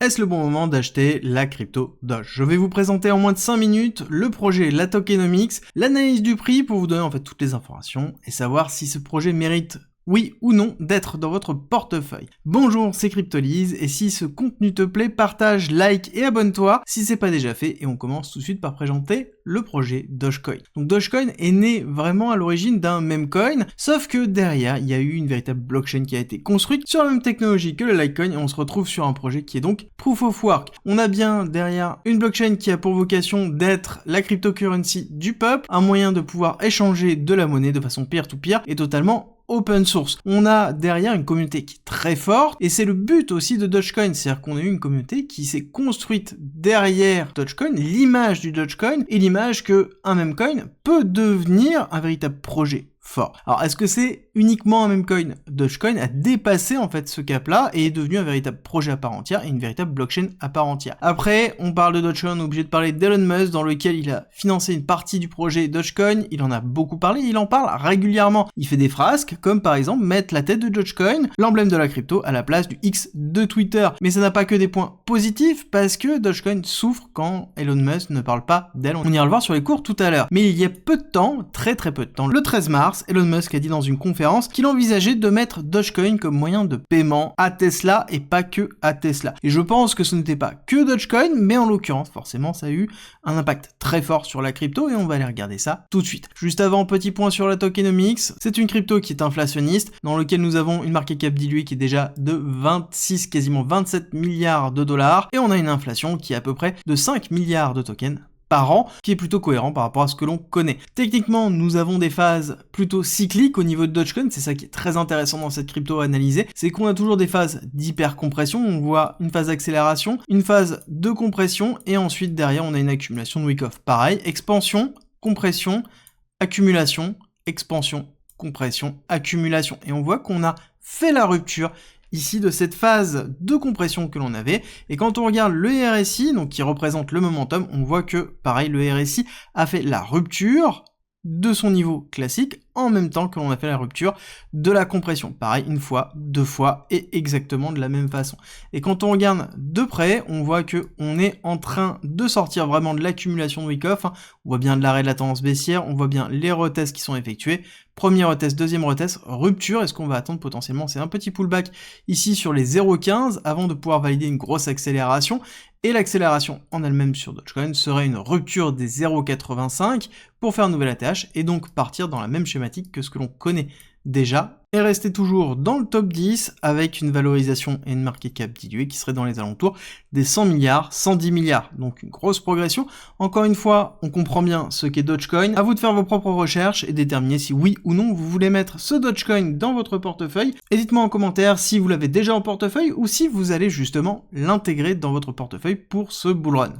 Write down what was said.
Est-ce le bon moment d'acheter la crypto Doge? Je vais vous présenter en moins de 5 minutes le projet, la tokenomics, l'analyse du prix pour vous donner en fait toutes les informations et savoir si ce projet mérite oui ou non d'être dans votre portefeuille. Bonjour, c'est Cryptolyse et si ce contenu te plaît, partage, like et abonne-toi si c'est pas déjà fait et on commence tout de suite par présenter le projet Dogecoin. Donc Dogecoin est né vraiment à l'origine d'un meme coin, sauf que derrière il y a eu une véritable blockchain qui a été construite sur la même technologie que le Litecoin et on se retrouve sur un projet qui est donc Proof of Work. On a bien derrière une blockchain qui a pour vocation d'être la cryptocurrency du peuple, un moyen de pouvoir échanger de la monnaie de façon peer-to-peer et totalement open source. On a derrière une communauté qui est très forte et c'est le but aussi de Dogecoin, c'est-à-dire qu'on a eu une communauté qui s'est construite derrière Dogecoin, l'image du Dogecoin et l'image que un meme coin peut devenir un véritable projet fort. Alors est-ce que c'est uniquement un meme coin? Dogecoin a dépassé en fait ce cap-là et est devenu un véritable projet à part entière et une véritable blockchain à part entière. Après, on parle de Dogecoin, on est obligé de parler d'Elon Musk dans lequel il a financé une partie du projet Dogecoin, il en a beaucoup parlé, il en parle régulièrement. Il fait des frasques comme par exemple mettre la tête de Dogecoin, l'emblème de la crypto, à la place du X de Twitter. Mais ça n'a pas que des points positifs parce que Dogecoin souffre quand Elon Musk ne parle pas d'elle. On ira le voir sur les cours tout à l'heure. Mais il y a peu de temps, très peu de temps, le 13 mars, Elon Musk a dit dans une conférence qu'il envisageait de mettre Dogecoin comme moyen de paiement à Tesla et pas que à Tesla. Et je pense que ce n'était pas que Dogecoin, mais en l'occurrence, forcément, ça a eu un impact très fort sur la crypto et on va aller regarder ça tout de suite. Juste avant, petit point sur la tokenomics. C'est une crypto qui est inflationniste, dans lequel nous avons une market cap diluée qui est déjà de 26, quasiment 27 milliards de dollars et on a une inflation qui est à peu près de 5 milliards de tokens par an, qui est plutôt cohérent par rapport à ce que l'on connaît. Techniquement, nous avons des phases plutôt cycliques au niveau de Dogecoin, c'est ça qui est très intéressant dans cette crypto à analyser, c'est qu'on a toujours des phases d'hypercompression, on voit une phase d'accélération, une phase de compression, et ensuite derrière on a une accumulation de week-off. Pareil, expansion, compression, accumulation, expansion, compression, accumulation. Et on voit qu'on a fait la rupture ici de cette phase de compression que l'on avait, et quand on regarde le RSI, donc qui représente le momentum, on voit que, pareil, le RSI a fait la rupture de son niveau classique, en même temps que l'on a fait la rupture de la compression. Pareil, une fois, deux fois, et exactement de la même façon. Et quand on regarde de près, on voit que on est en train de sortir vraiment de l'accumulation de week-off, hein. On voit bien de l'arrêt de la tendance baissière, on voit bien les retests qui sont effectués, premier retest, deuxième retest, rupture, et ce qu'on va attendre potentiellement, c'est un petit pullback ici sur les 0,15 avant de pouvoir valider une grosse accélération, et l'accélération en elle-même sur Dogecoin serait une rupture des 0,85 pour faire un nouvel ATH, et donc partir dans la même schématique que ce que l'on connaît déjà, et rester toujours dans le top 10 avec une valorisation et une market cap diluée qui serait dans les alentours des 100 milliards, 110 milliards. Donc une grosse progression. Encore une fois, on comprend bien ce qu'est Dogecoin. À vous de faire vos propres recherches et déterminer si oui ou non vous voulez mettre ce Dogecoin dans votre portefeuille. Et dites-moi en commentaire si vous l'avez déjà en portefeuille ou si vous allez justement l'intégrer dans votre portefeuille pour ce bull run.